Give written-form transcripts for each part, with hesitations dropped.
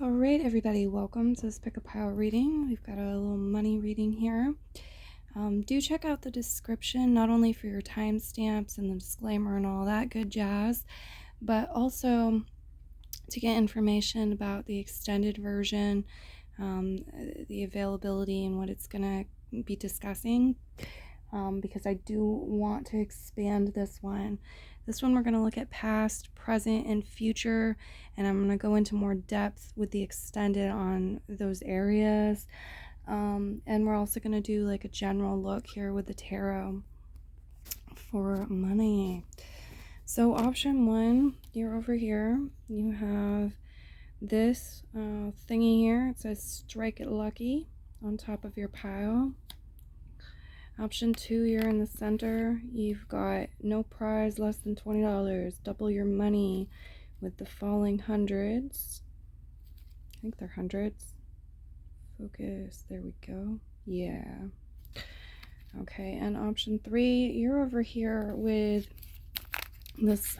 All right, everybody, welcome to this Pick a Pile reading. We've got a little money reading here. Do check out the description, not only for your timestamps and the disclaimer and all that good jazz, but also to get information about the extended version, the availability, and what it's going to be discussing, because I do want to expand this one. This one we're going to look at past, present, and future, and I'm going to go into more depth with the extended on those areas. And we're also going to do like a general look here with the tarot for money. So option one, you're over here. You have this thingy here. It says strike it lucky on top of your pile. Option two, you're in the center. You've got no prize less than $20. Double your money with the falling hundreds. I think they're hundreds. Focus. There we go. Yeah. Okay, and option three, you're over here with this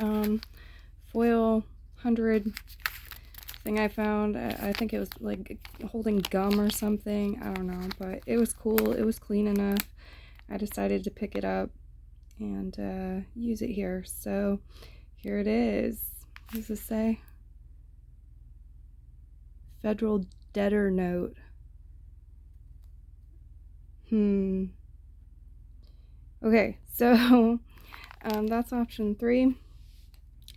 foil 100 thing I found. I think it was like holding gum or something. I don't know, but it was cool. It was clean enough. I decided to pick it up and use it here. So here it is. What does this say? Federal debtor note. Okay, so that's option three.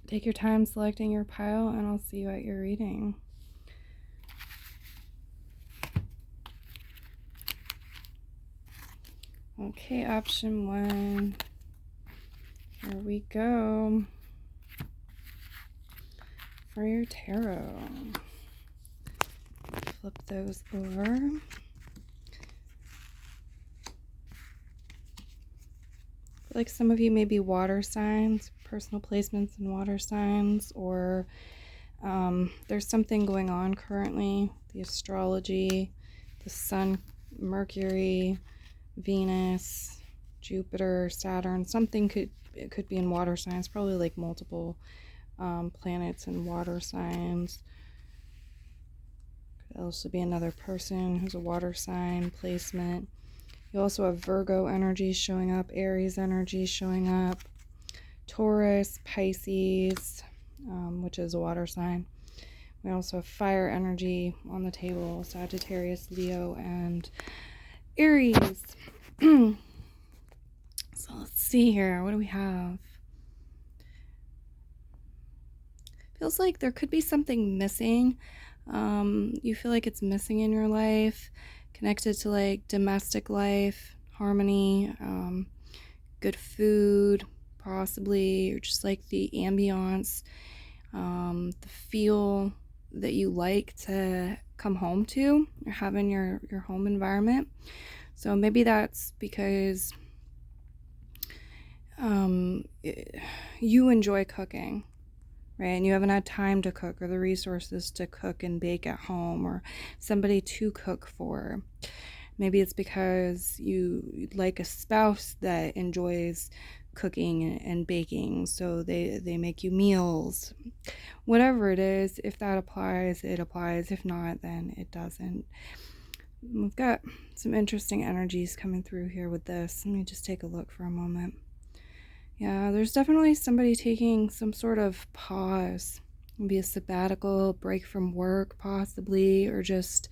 Take your time selecting your pile, and I'll see you at your reading. Okay, option one. Here we go. For your tarot. Flip those over. Like some of you may be water signs, personal placements in water signs, or there's something going on currently. The astrology, the sun, Mercury, Venus, Jupiter, Saturn, something it could be in water signs, probably like multiple planets in water signs. Could also be another person who's a water sign placement. You also have Virgo energy showing up, Aries energy showing up, Taurus, Pisces, which is a water sign. We also have fire energy on the table, Sagittarius, Leo, and Aries. So let's see here. What do we have? Feels like there could be something missing. You feel like it's missing in your life, connected to like domestic life, harmony, good food, possibly, or just like the ambiance, the feel that you like to come home to or have in your home environment. So maybe that's because you enjoy cooking, right? And you haven't had time to cook or the resources to cook and bake at home, or somebody to cook for. Maybe it's because you like a spouse that enjoys cooking and baking, so they make you meals. Whatever it is, if that applies, it applies. If not, then it doesn't. We've got some interesting energies coming through here with this. Let me just take a look for a moment. Yeah, there's definitely somebody taking some sort of pause. Maybe a sabbatical, break from work possibly, or just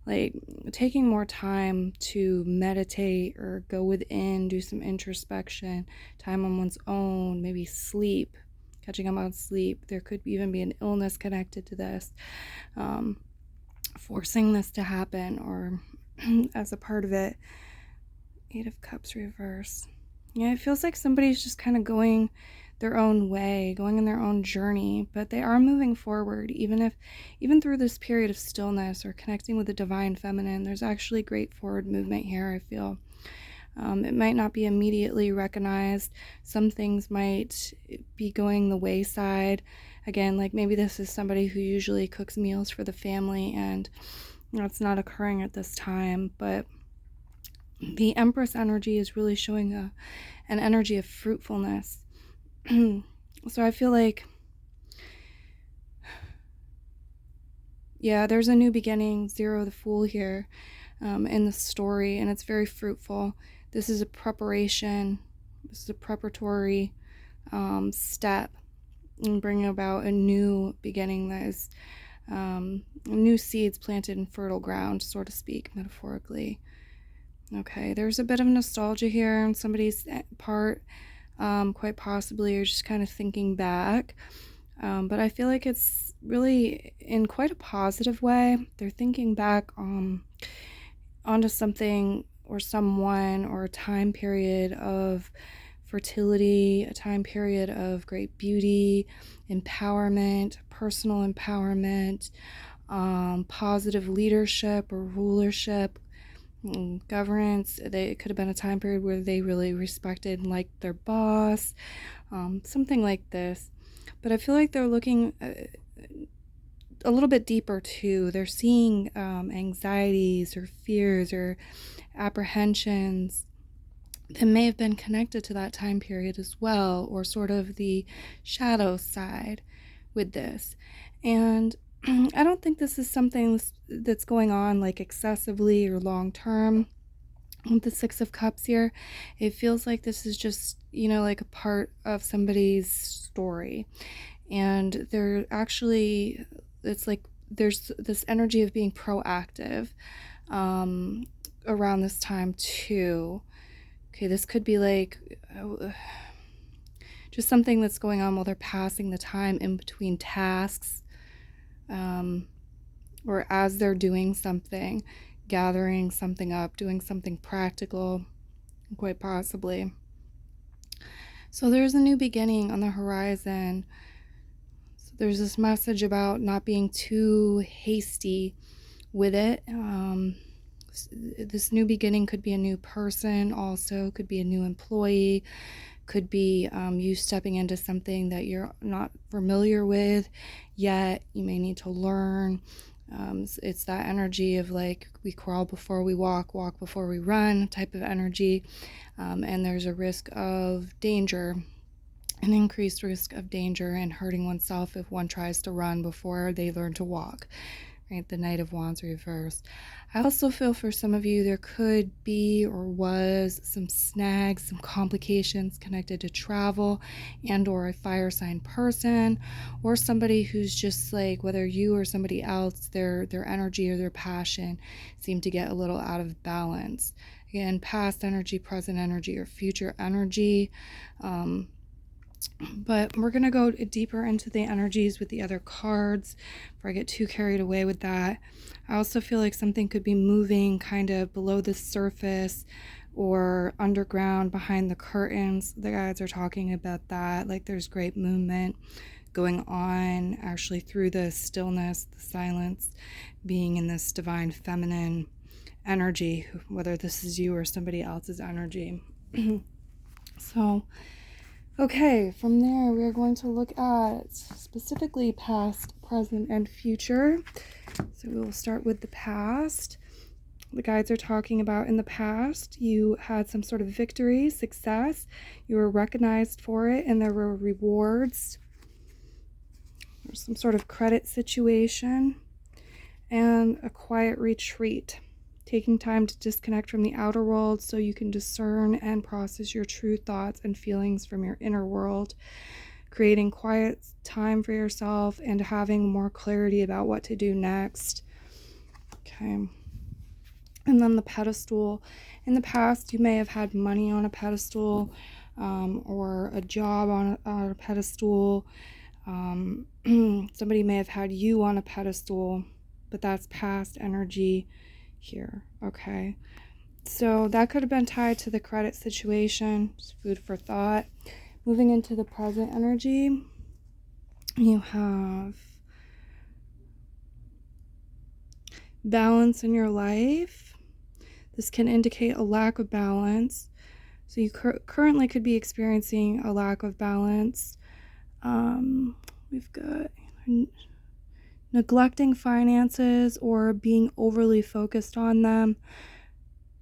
like taking more time to meditate or go within, do some introspection, time on one's own, maybe sleep, catching up on sleep. There could even be an illness connected to this, forcing this to happen, or as a part of it. Eight of Cups reverse. Yeah, it feels like somebody's just kind of going their own way, going in their own journey, but they are moving forward, even through this period of stillness or connecting with the divine feminine. There's actually great forward movement here, I feel. It might not be immediately recognized. Some things might be going the wayside. Again, like maybe this is somebody who usually cooks meals for the family, and that's not occurring at this time, but the Empress energy is really showing an energy of fruitfulness. So I feel like Yeah, there's a new beginning, Zero the Fool here, in the story, and it's very fruitful. This is a preparation. This is a preparatory step in bringing about a new beginning that is new seeds planted in fertile ground, so to speak, metaphorically. Okay, there's a bit of nostalgia here on somebody's part. Quite possibly you're just kind of thinking back. But I feel like it's really in quite a positive way. They're thinking back onto something or someone or a time period of fertility, a time period of great beauty, empowerment, personal empowerment, positive leadership or rulership, governance. It could have been a time period where they really respected and liked their boss, something like this. But I feel like they're looking a little bit deeper too. They're seeing anxieties or fears or apprehensions that may have been connected to that time period as well, or sort of the shadow side with this. And I don't think this is something that's going on like excessively or long term. With the Six of Cups here, it feels like this is just, like a part of somebody's story. And they're actually, it's like there's this energy of being proactive around this time too. Okay, this could be like just something that's going on while they're passing the time in between tasks, or as they're doing something, gathering something up, doing something practical, quite possibly. So there's a new beginning on the horizon. So there's this message about not being too hasty with it. This new beginning could be a new person, also could be a new employee, could be you stepping into something that you're not familiar with yet. You may need to learn. It's that energy of like we crawl before we walk, walk before we run type of energy. And there's a risk of danger, an increased risk of danger and hurting oneself if one tries to run before they learn to walk. Right, the Knight of Wands reversed. I also feel for some of you there could be or was some snags, some complications connected to travel and or a fire sign person, or somebody who's just like, whether you or somebody else, their energy or their passion seem to get a little out of balance. Again, past energy, present energy, or future energy. But we're going to go deeper into the energies with the other cards before I get too carried away with that. I also feel like something could be moving kind of below the surface or underground behind the curtains. The guides are talking about that. Like there's great movement going on actually through the stillness, the silence, being in this divine feminine energy, whether this is you or somebody else's energy. So okay, from there we are going to look at specifically past, present, and future. So we will start with the past. The guides are talking about in the past, you had some sort of victory, success. You were recognized for it, and there were rewards. There's some sort of credit situation, and a quiet retreat. Taking time to disconnect from the outer world so you can discern and process your true thoughts and feelings from your inner world. Creating quiet time for yourself and having more clarity about what to do next. Okay. And then the pedestal. In the past, you may have had money on a pedestal, or a job on a pedestal. Somebody may have had you on a pedestal, but that's past energy here. Okay, so that could have been tied to the credit situation. Just food for thought. Moving into the present energy, you have balance in your life. This can indicate a lack of balance. So you currently could be experiencing a lack of balance. We've got neglecting finances or being overly focused on them.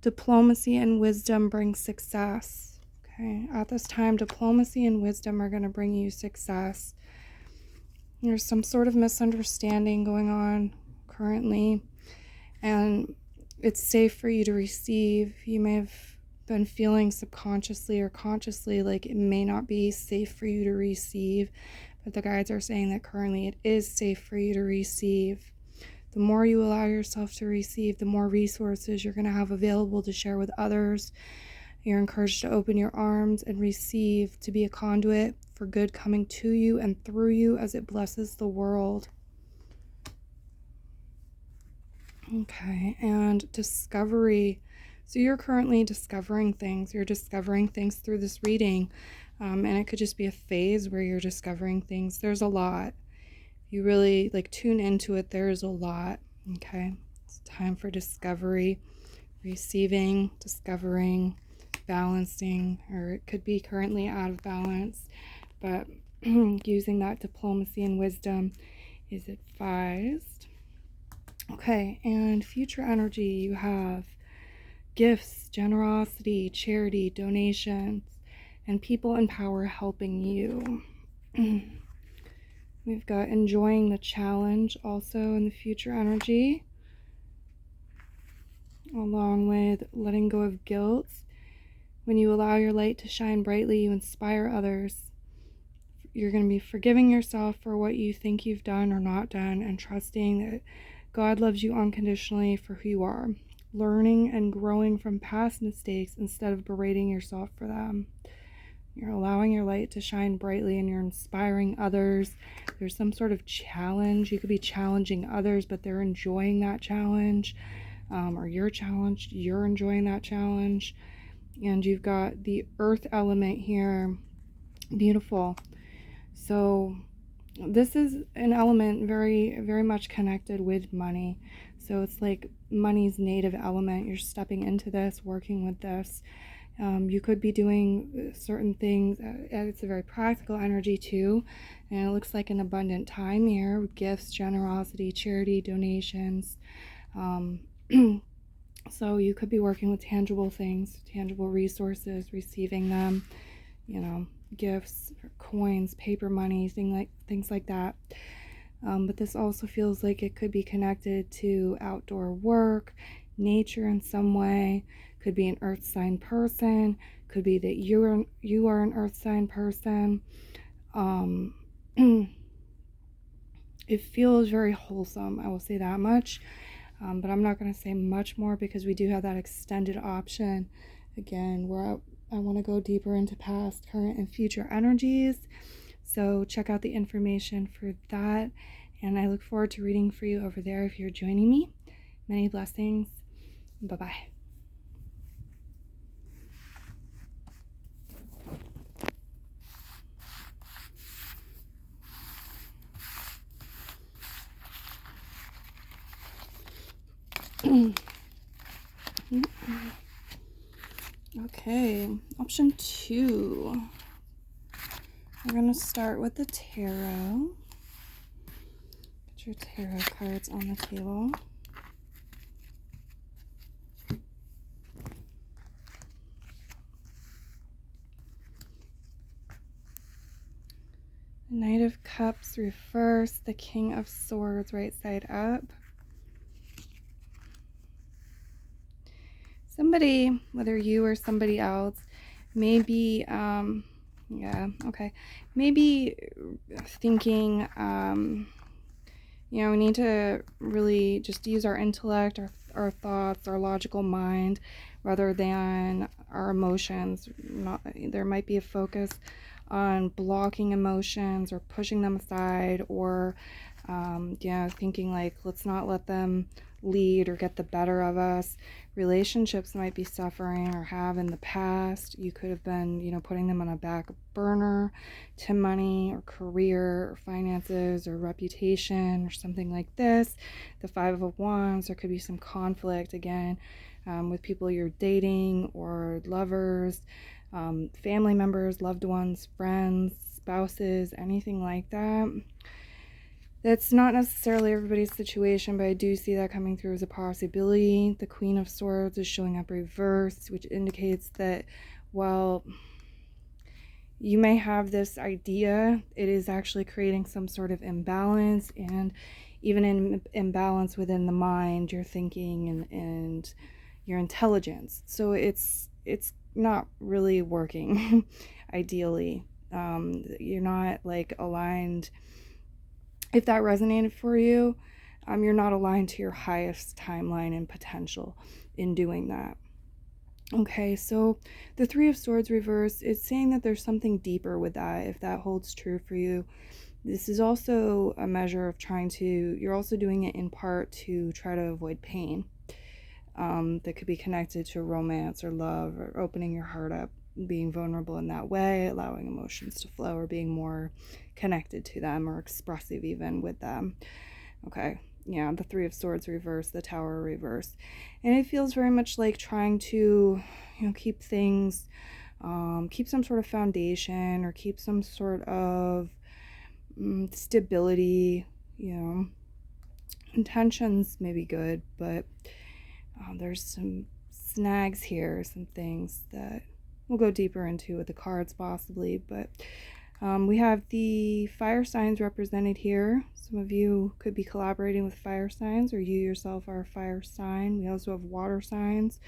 Diplomacy and wisdom bring success. Okay, at this time, diplomacy and wisdom are going to bring you success. There's some sort of misunderstanding going on currently, and it's safe for you to receive. You may have been feeling subconsciously or consciously like it may not be safe for you to receive, but the guides are saying that currently it is safe for you to receive. The more you allow yourself to receive, the more resources you're going to have available to share with others. You're encouraged to open your arms and receive, to be a conduit for good coming to you and through you as it blesses the world. Okay, and discovery. So you're currently discovering things. You're discovering things through this reading. And it could just be a phase where you're discovering things. There's a lot. You really tune into it. There's a lot. Okay, it's time for discovery, receiving, discovering, balancing, or it could be currently out of balance, but using that diplomacy and wisdom is advised. Okay, and future energy, you have gifts, generosity, charity, donations, and people in power helping you. We've got enjoying the challenge also in the future energy, along with letting go of guilt. When you allow your light to shine brightly, you inspire others. You're going to be forgiving yourself for what you think you've done or not done, and trusting that God loves you unconditionally for who you are. Learning and growing from past mistakes instead of berating yourself for them. You're allowing your light to shine brightly and you're inspiring others. There's some sort of challenge. You could be challenging others, but they're enjoying that challenge. Or you're challenged, you're enjoying that challenge. And you've got the earth element here. Beautiful. So this is an element very, very much connected with money. So it's like money's native element. You're stepping into this, working with this. You could be doing certain things. It's a very practical energy too. And it looks like an abundant time here with gifts, generosity, charity, donations. So you could be working with tangible things, tangible resources, receiving them, gifts, coins, paper money, things like that. But this also feels like it could be connected to outdoor work, nature in some way. Could be an earth sign person. Could be that you are an earth sign person. It feels very wholesome, I will say that much. But I'm not going to say much more because we do have that extended option again where I want to go deeper into past, current, and future energies. So check out the information for that. And I look forward to reading for you over there if you're joining me. Many blessings. Bye-bye. Okay, option 2. We're going to start with the tarot. Get your tarot cards on the table. Knight of Cups reversed, the King of Swords right side up. Somebody, whether you or somebody else, maybe, maybe thinking, we need to really just use our intellect, our thoughts, our logical mind, rather than our emotions. There might be a focus on blocking emotions or pushing them aside, or thinking let's not let them lead or get the better of us. Relationships might be suffering or have in the past. You could have been putting them on a back burner to money or career or finances or reputation or something like this. The Five of Wands, there could be some conflict again with people you're dating or lovers, family members, loved ones, friends, spouses, anything like that. That's not necessarily everybody's situation, but I do see that coming through as a possibility. The Queen of Swords is showing up reversed, which indicates that while you may have this idea, it is actually creating some sort of imbalance, and even in imbalance within the mind, your thinking and your intelligence. So it's not really working ideally. You're not like aligned. If that resonated for you, you're not aligned to your highest timeline and potential in doing that. Okay, so the Three of Swords reverse, it's saying that there's something deeper with that, if that holds true for you. This is also a measure of you're also doing it in part to try to avoid pain. That could be connected to romance or love, or opening your heart up, being vulnerable in that way, allowing emotions to flow, or being more connected to them or expressive even with them. Okay, yeah, the Three of Swords reverse, the Tower reverse. And it feels very much like trying to, keep things, keep some sort of foundation, or keep some sort of stability. Intentions may be good, but there's some snags here, some things that we'll go deeper into with the cards possibly, but we have the fire signs represented here. Some of you could be collaborating with fire signs, or you yourself are a fire sign. We also have water signs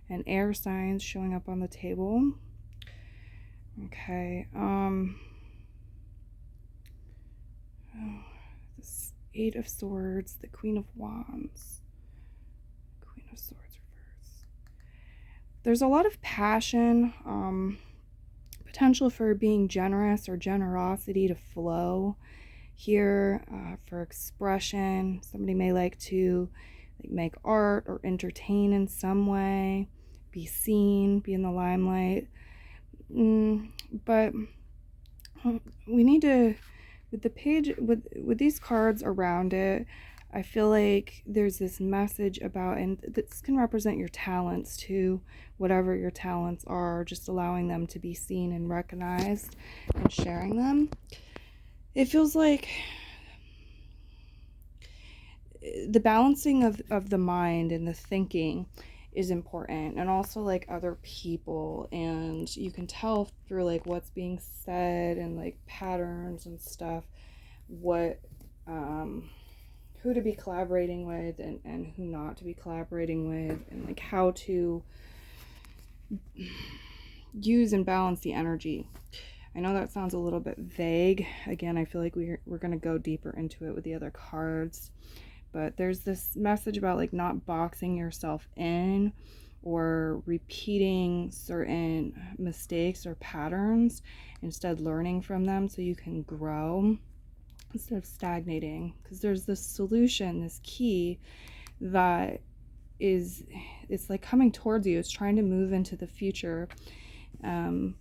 and air signs showing up on the table. Okay. This Eight of Swords, the Queen of Wands, Queen of Swords reverse. There's a lot of passion, potential for being generous or generosity to flow here, for expression. Somebody may like to make art or entertain in some way, be seen, be in the limelight. But we need to, with the page, with these cards around it, I feel like there's this message about, and this can represent your talents too, whatever your talents are, just allowing them to be seen and recognized and sharing them. It feels like the balancing of the mind and the thinking is important, and also like other people, and you can tell through like what's being said and like patterns and stuff, what who to be collaborating with and who not to be collaborating with, and like how to use and balance the energy. I know that sounds a little bit vague. Again, I feel like we're going to go deeper into it with the other cards, but there's this message about like not boxing yourself in or repeating certain mistakes or patterns, instead learning from them so you can grow instead of stagnating, because there's this solution, this key that it's like coming towards you. It's trying to move into the future, in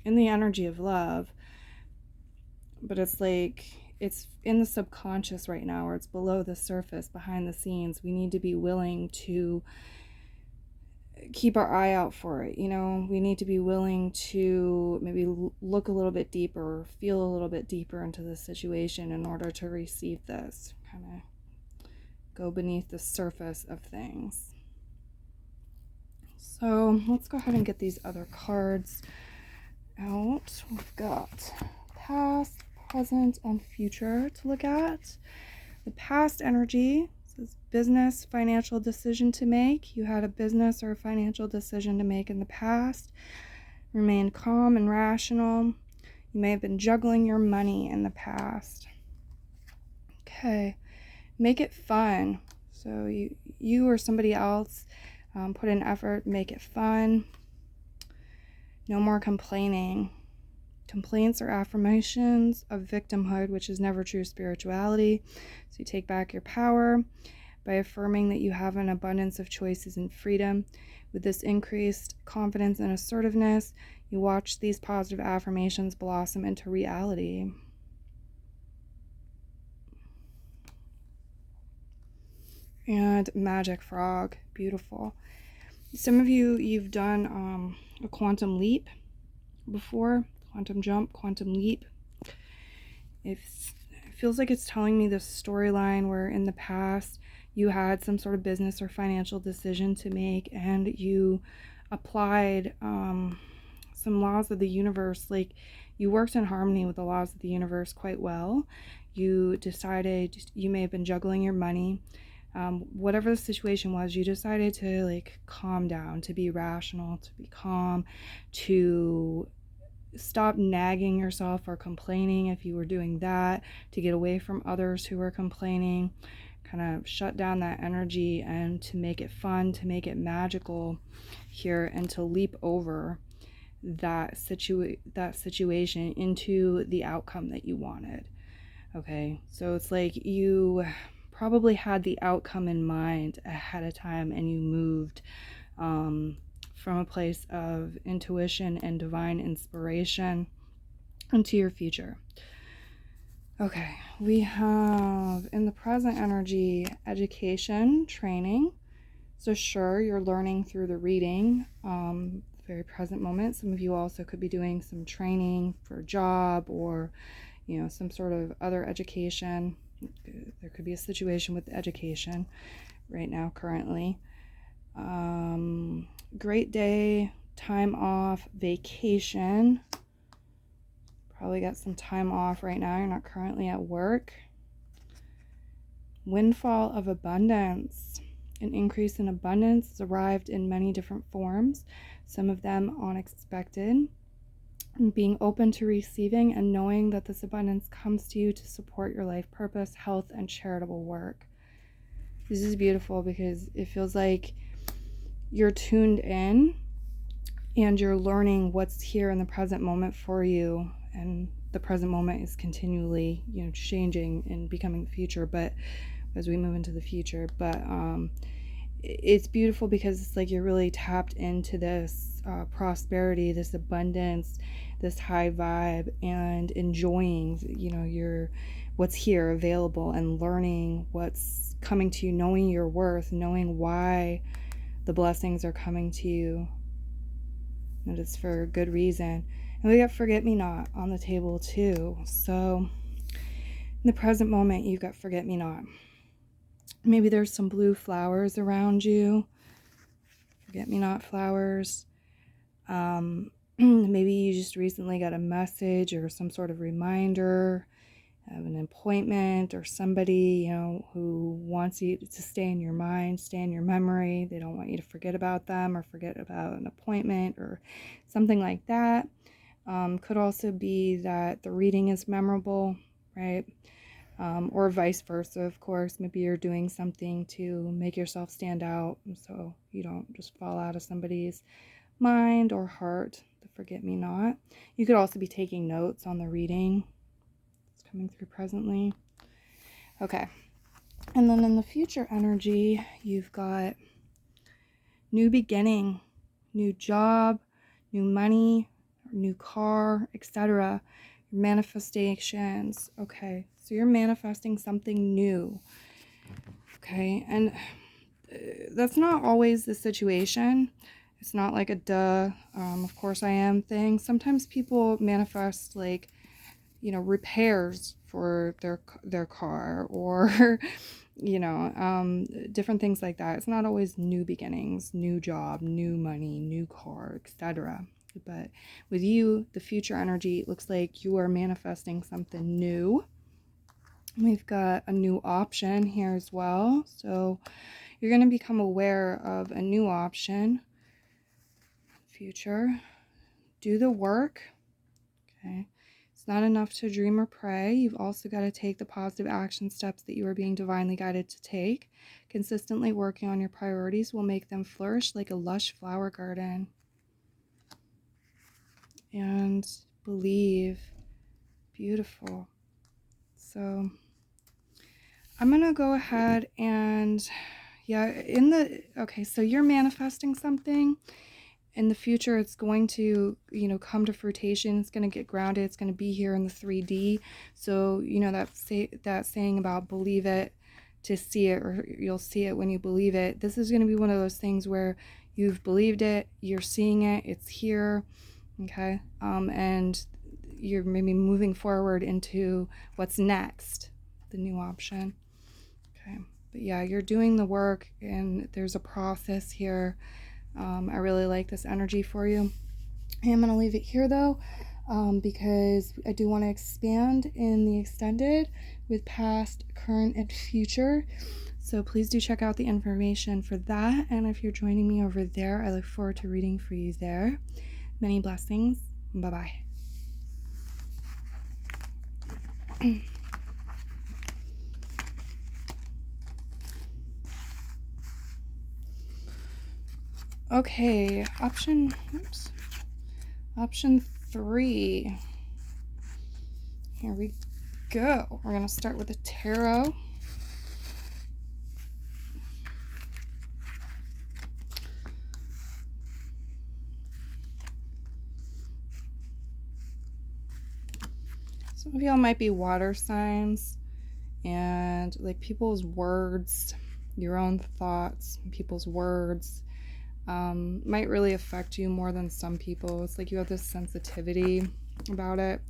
the energy of love, but it's like it's in the subconscious right now, or it's below the surface, behind the scenes. We need to be willing to keep our eye out for it. We need to be willing to maybe look a little bit deeper, feel a little bit deeper into the situation in order to receive this, kind of go beneath the surface of things. So let's go ahead and get these other cards out. We've got past, present, and future to look at. The past energy says business, financial decision to make. You had a business or a financial decision to make in the past. Remain calm and rational. You may have been juggling your money in the past. Okay, make it fun. So you or somebody else put in effort, make it fun. No more complaining. Complaints are affirmations of victimhood, which is never true spirituality. So you take back your power by affirming that you have an abundance of choices and freedom. With this increased confidence and assertiveness, you watch these positive affirmations blossom into reality. And magic frog, beautiful. Some of you've done a quantum leap before. Quantum jump, quantum leap. It feels like it's telling me this storyline where in the past you had some sort of business or financial decision to make, and you applied some laws of the universe. Like, you worked in harmony with the laws of the universe quite well. you decided you may have been juggling your money. Whatever the situation was, you decided to like calm down, to be rational, to be calm, to stop nagging yourself or complaining if you were doing that, to get away from others who were complaining, kind of shut down that energy, and to make it fun, to make it magical here, and to leap over that situation into the outcome that you wanted. Okay, so it's like you probably had the outcome in mind ahead of time, and you moved from a place of intuition and divine inspiration into your future. Okay, we have in the present energy education, training. So sure, you're learning through the reading, very present moment. Some of you also could be doing some training for a job, or some sort of other education. There could be a situation with education right now currently. Great day, time off, vacation. Probably got some time off right now. You're not currently at work. Windfall of abundance. An increase in abundance has arrived in many different forms, some of them unexpected. And being open to receiving and knowing that this abundance comes to you to support your life purpose, health, and charitable work. This is beautiful because it feels like you're tuned in and you're learning what's here in the present moment for you. And the present moment is continually, changing and becoming the future, but as we move into the future. But it's beautiful because it's like you're really tapped into this prosperity, this abundance, this high vibe, and enjoying, your what's here available, and learning what's coming to you, knowing your worth, knowing why the blessings are coming to you, and it's for a good reason. And we got forget-me-not on the table too. So in the present moment, you've got forget-me-not. Maybe there's some blue flowers around you, forget-me-not flowers. Maybe you just recently got a message or some sort of reminder of an appointment, or somebody, who wants you to stay in your mind, stay in your memory. They don't want you to forget about them or forget about an appointment or something like that. Could also be that the reading is memorable, right? Or vice versa, of course. Maybe you're doing something to make yourself stand out, so you don't just fall out of somebody's mind or heart, the forget-me-not. You could also be taking notes on the reading. It's coming through presently. Okay. And then in the future energy, you've got new beginning, new job, new money, new car, etc. Manifestations. Okay, so you're manifesting something new. Okay, and that's not always the situation. It's not like a duh, of course I am thing. Sometimes people manifest like, repairs for their car, or different things like that. It's not always new beginnings, new job, new money, new car, etc. But with you, the future energy, looks like you are manifesting something new. We've got a new option here as well. So you're going to become aware of a new option. Future. Do the work. Okay. It's not enough to dream or pray. You've also got to take the positive action steps that you are being divinely guided to take. Consistently working on your priorities will make them flourish like a lush flower garden. And believe. Beautiful. So I'm going to go ahead and so you're manifesting something. In the future, it's going to, come to fruition. It's going to get grounded. It's going to be here in the 3D. So, that saying about believe it to see it, or you'll see it when you believe it. This is going to be one of those things where you've believed it, you're seeing it, it's here, okay? And you're maybe moving forward into what's next, the new option, okay? But yeah, you're doing the work, and there's a process here. I really like this energy for you. I'm going to leave it here though. because I do want to expand in the extended with past, current, and future. So please do check out the information for that. And if you're joining me over there, I look forward to reading for you there. Many blessings. Bye-bye. Okay, option 3. Here we go. We're going to start with the tarot. Some of y'all might be water signs, and like people's words, your own thoughts, people's words might really affect you more than some people. It's like you have this sensitivity about it.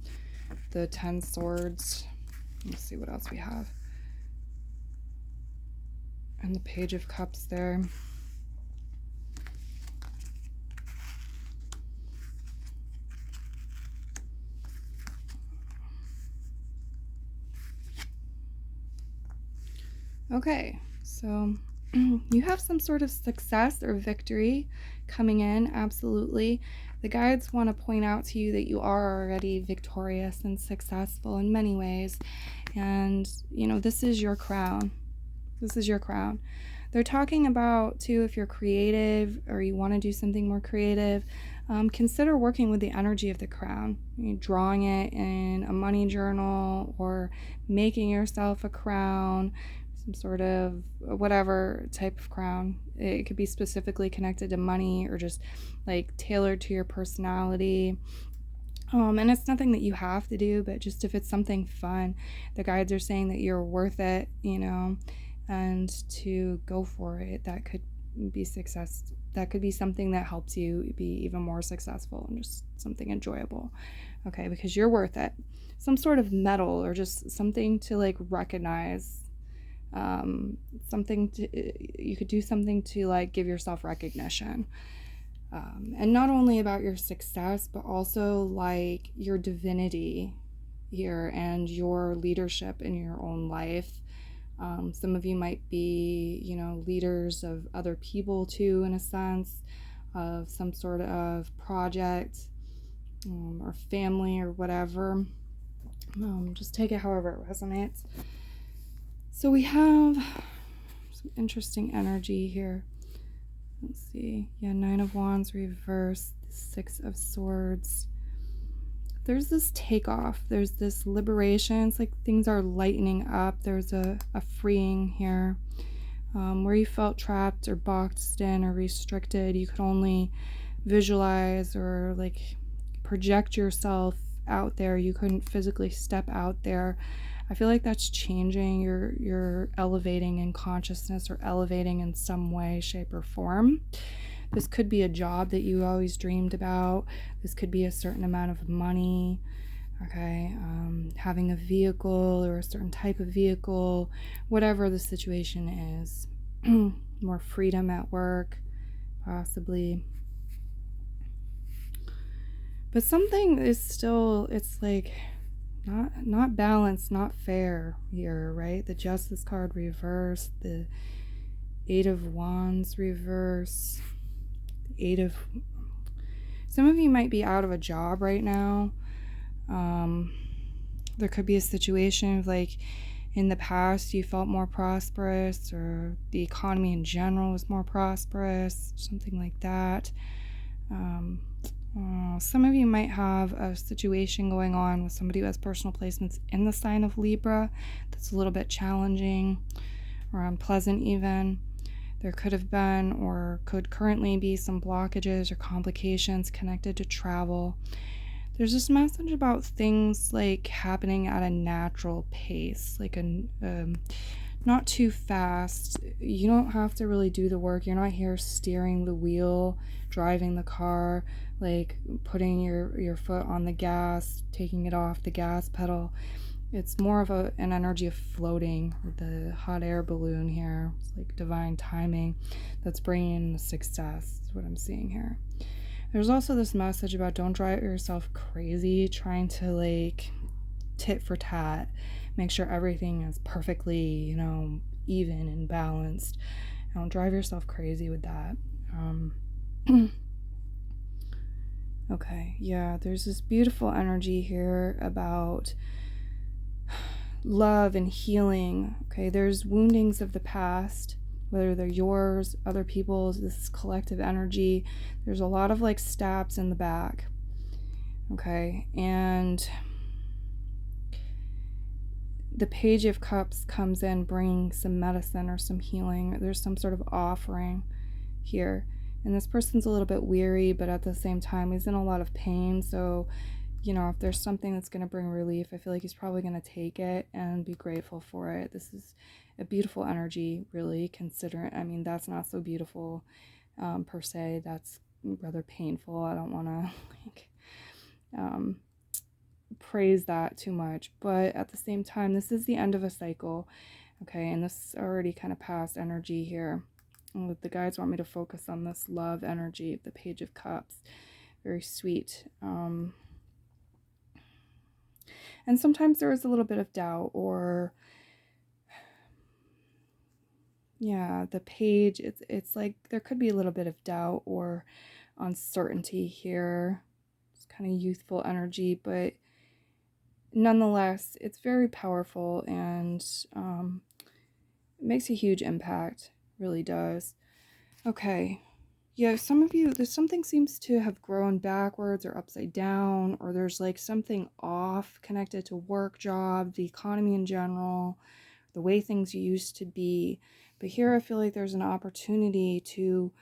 The 10 swords. Let's see what else we have. And the Page of Cups there. Okay, so you have some sort of success or victory coming in, absolutely. The guides want to point out to you that you are already victorious and successful in many ways. And, you know, this is your crown. This is your crown. They're talking about, too, if you're creative or you want to do something more creative, consider working with the energy of the crown. Drawing it in a money journal or making yourself a crown, some sort of whatever type of crown. It could be specifically connected to money or just like tailored to your personality. And it's nothing that you have to do, but just if it's something fun, the guides are saying that you're worth it, you know, and to go for it. That could be success. That could be something that helps you be even more successful and just something enjoyable. Okay, because you're worth it. Some sort of medal or just something to like recognize. You could do something to like give yourself recognition, and not only about your success but also like your divinity here and your leadership in your own life. Some of you might be, you know, leaders of other people too, in a sense of some sort of project, or family or whatever. Just take it however it resonates. So we have some interesting energy here. Let's see. Yeah, 9 of Wands reversed, 6 of Swords. There's this takeoff. There's this liberation. It's like things are lightening up. There's a freeing here. Where you felt trapped or boxed in or restricted, you could only visualize or like project yourself out there. You couldn't physically step out there. I feel like that's changing. You're elevating in consciousness or elevating in some way, shape, or form. This could be a job that you always dreamed about. This could be a certain amount of money. Okay, having a vehicle or a certain type of vehicle, whatever the situation is. More freedom at work, possibly. But something is still, it's like not balanced, not fair here, right? The Justice card reversed, the 8 of Wands reverse, the 8 of... Some of you might be out of a job right now. There could be a situation of like in the past you felt more prosperous, or the economy in general was more prosperous, something like that. Some of you might have a situation going on with somebody who has personal placements in the sign of Libra that's a little bit challenging or unpleasant even. There could have been or could currently be some blockages or complications connected to travel. There's this message about things like happening at a natural pace, like not too fast. You don't have to really do the work. You're not here steering the wheel, driving the car, like putting your foot on the gas, taking it off the gas pedal. It's more of an energy of floating, the hot air balloon here. It's like divine timing that's bringing the success, is what I'm seeing here. There's also this message about don't drive yourself crazy trying to like tit for tat, make sure everything is perfectly, even and balanced. Don't drive yourself crazy with that. Okay, yeah, there's this beautiful energy here about love and healing. Okay, there's woundings of the past, whether they're yours, other people's, this collective energy. There's a lot of like stabs in the back. Okay, and the Page of Cups comes in bringing some medicine or some healing. There's some sort of offering here. And this person's a little bit weary, but at the same time, he's in a lot of pain. So, if there's something that's going to bring relief, I feel like he's probably going to take it and be grateful for it. This is a beautiful energy, really, considering, I mean, that's not so beautiful per se. That's rather painful. I don't want to praise that too much. But at the same time, this is the end of a cycle. Okay, and this is already kind of past energy here. And the guides want me to focus on this love energy, the Page of Cups. Very sweet. And sometimes there is a little bit of doubt or, the page, it's like there could be a little bit of doubt or uncertainty here. It's kind of youthful energy, but nonetheless, it's very powerful and it makes a huge impact. Really does. Okay. Yeah, some of you, something seems to have grown backwards or upside down, or there's like something off connected to work, job, the economy in general, the way things used to be. But here I feel like there's an opportunity to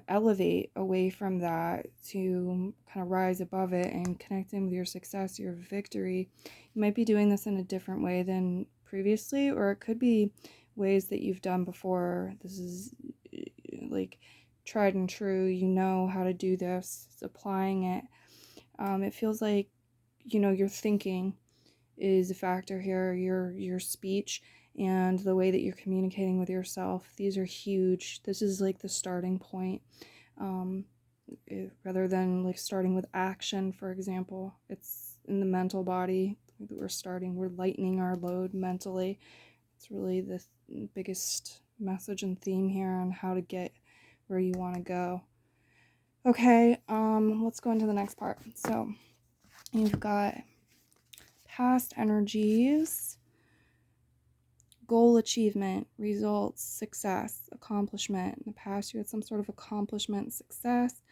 elevate away from that, to kind of rise above it and connect in with your success, your victory. You might be doing this in a different way than previously, or it could be ways that you've done before. This is like tried and true. You know how to do this. It's applying it. It feels like, your thinking is a factor here. Your speech and the way that you're communicating with yourself. These are huge. This is like the starting point. Rather than like starting with action, for example, it's in the mental body that we're lightening our load mentally. It's really the biggest message and theme here on how to get where you want to go. Okay, let's go into the next part. So you've got past energies, goal achievement, results, success, accomplishment. In the past, you had some sort of accomplishment, success,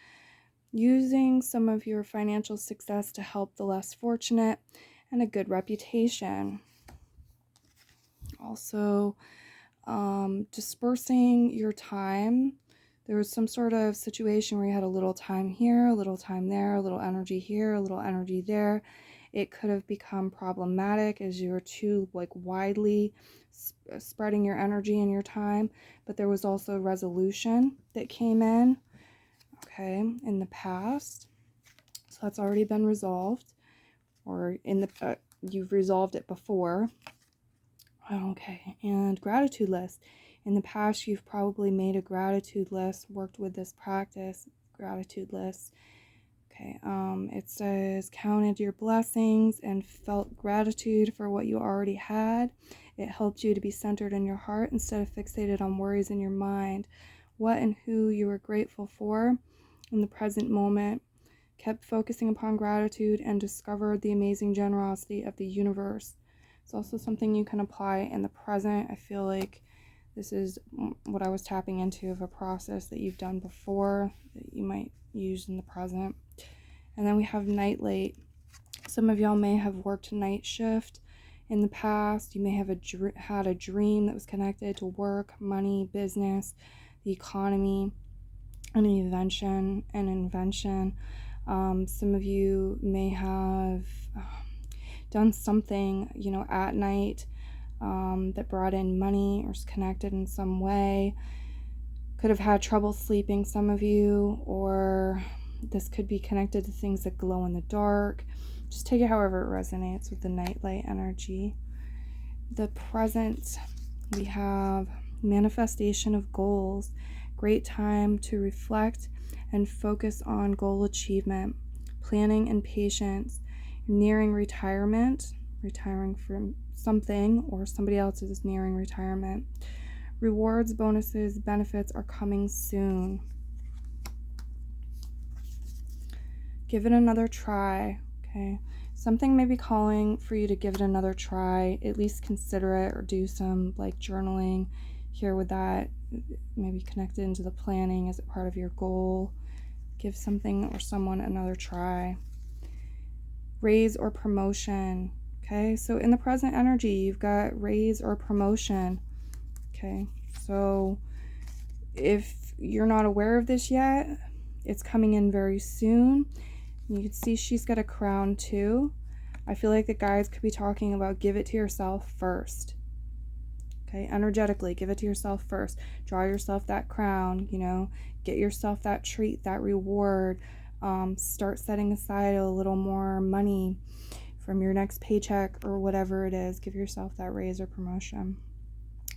using some of your financial success to help the less fortunate, and a good reputation. Also, dispersing your time. There was some sort of situation where you had a little time here, a little time there, a little energy here, a little energy there. It could have become problematic as you were too widely spreading your energy and your time. But there was also resolution that came in, okay, in the past. So that's already been resolved, or you've resolved it before. Okay, and gratitude list. In the past, you've probably made a gratitude list, worked with this practice, gratitude list. Okay, it says counted your blessings and felt gratitude for what you already had. It helped you to be centered in your heart instead of fixated on worries in your mind. What and who you were grateful for in the present moment. Kept focusing upon gratitude and discovered the amazing generosity of the universe. It's also something you can apply in the present. I feel like this is what I was tapping into, of a process that you've done before that you might use in the present. And then we have night late. Some of y'all may have worked night shift in the past. You may have had a dream that was connected to work, money, business, the economy, an invention. Some of you may have done something, at night that brought in money or is connected in some way. Could have had trouble sleeping, some of you, or this could be connected to things that glow in the dark. Just take it however it resonates with the nightlight energy. The present, we have manifestation of goals, Great time to reflect and focus on goal achievement, planning and patience. You're nearing retirement, retiring from something, or somebody else is nearing retirement. Rewards, bonuses, benefits are coming soon. Give it another try, okay? Something may be calling for you to give it another try, at least consider it, or do some like journaling here with that. Maybe connect it into the planning. Is it part of your goal? Give something or someone another try. Raise or promotion, okay? So in the present energy, you've got raise or promotion, okay? So if you're not aware of this yet, it's coming in very soon. You can see she's got a crown too. I feel like the guides could be talking about give it to yourself first. Okay, energetically, give it to yourself first. Draw yourself that crown, you know, get yourself that treat, that reward. Start setting aside a little more money from your next paycheck or whatever it is. Give yourself that raise or promotion.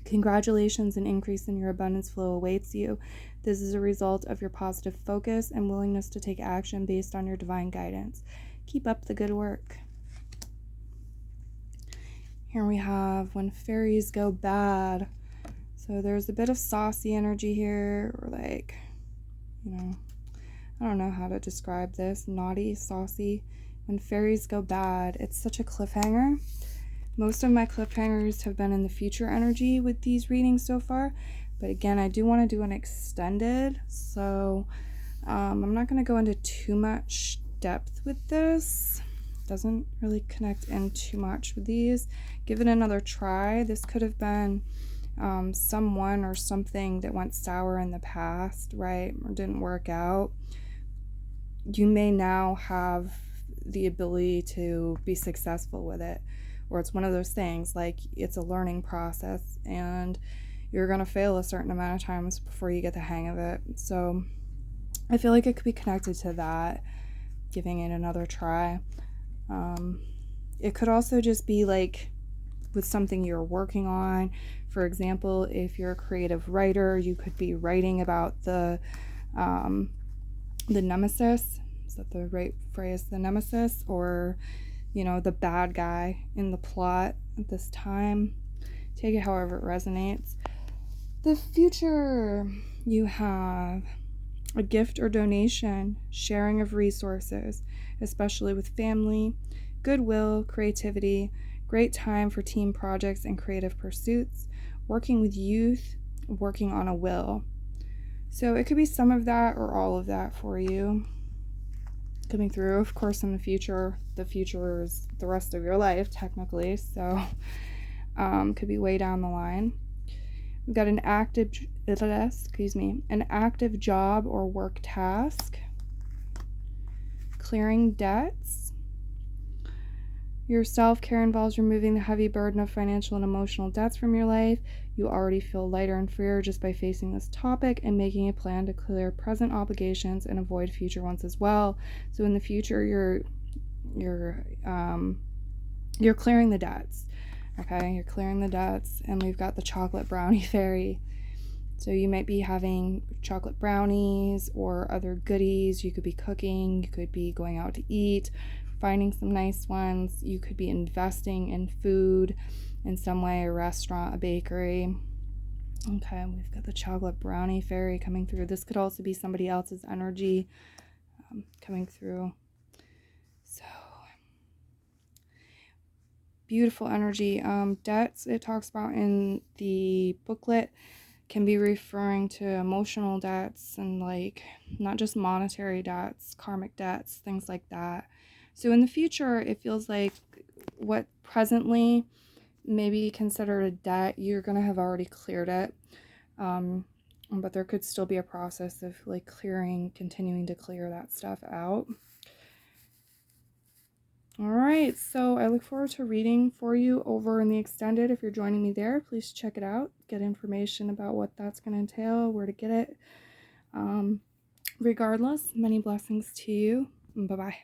Congratulations, an increase in your abundance flow awaits you. This is a result of your positive focus and willingness to take action based on your divine guidance. Keep up the good work. Here we have when fairies go bad. So there's a bit of saucy energy here, or like, you know, I don't know how to describe this. Naughty, saucy. When fairies go bad, it's such a cliffhanger. Most of my cliffhangers have been in the future energy with these readings so far. But again, I do want to do an extended. So I'm not going to go into too much depth with this. Doesn't really connect in too much with these. Give it another try. This could have been someone or something that went sour in the past, right? Or didn't work out. You may now have the ability to be successful with it. Or it's one of those things, like it's a learning process and you're going to fail a certain amount of times before you get the hang of it. So I feel like it could be connected to that, giving it another try. It could also just be like with something you're working on. For example, if you're a creative writer, you could be writing about the nemesis. Is that the right phrase? The nemesis, or you know, the bad guy in the plot at this time. Take it however it resonates. The future, you have a gift or donation, sharing of resources, especially with family, goodwill, creativity, great time for team projects and creative pursuits, working with youth, working on a will. So it could be some of that or all of that for you coming through. Of course, in the future is the rest of your life technically, so could be way down the line. We've got an active job or work task, clearing debts. Your self-care involves removing the heavy burden of financial and emotional debts from your life. You already feel lighter and freer just by facing this topic and making a plan to clear present obligations and avoid future ones as well. So in the future, you're clearing the debts. Okay, you're clearing the debts, and we've got the chocolate brownie fairy. So you might be having chocolate brownies or other goodies. You could be cooking, you could be going out to eat, finding some nice ones. You could be investing in food in some way, a restaurant, a bakery. Okay, we've got the chocolate brownie fairy coming through. This could also be somebody else's energy coming through. So beautiful energy. Debts, it talks about in the booklet, can be referring to emotional debts and like not just monetary debts, karmic debts, things like that. So in the future, it feels like what presently may be considered a debt, you're going to have already cleared it. But there could still be a process of like continuing to clear that stuff out. All right, so I look forward to reading for you over in the extended. If you're joining me there, please check it out. Get information about what that's going to entail, where to get it. Regardless, many blessings to you. Bye-bye.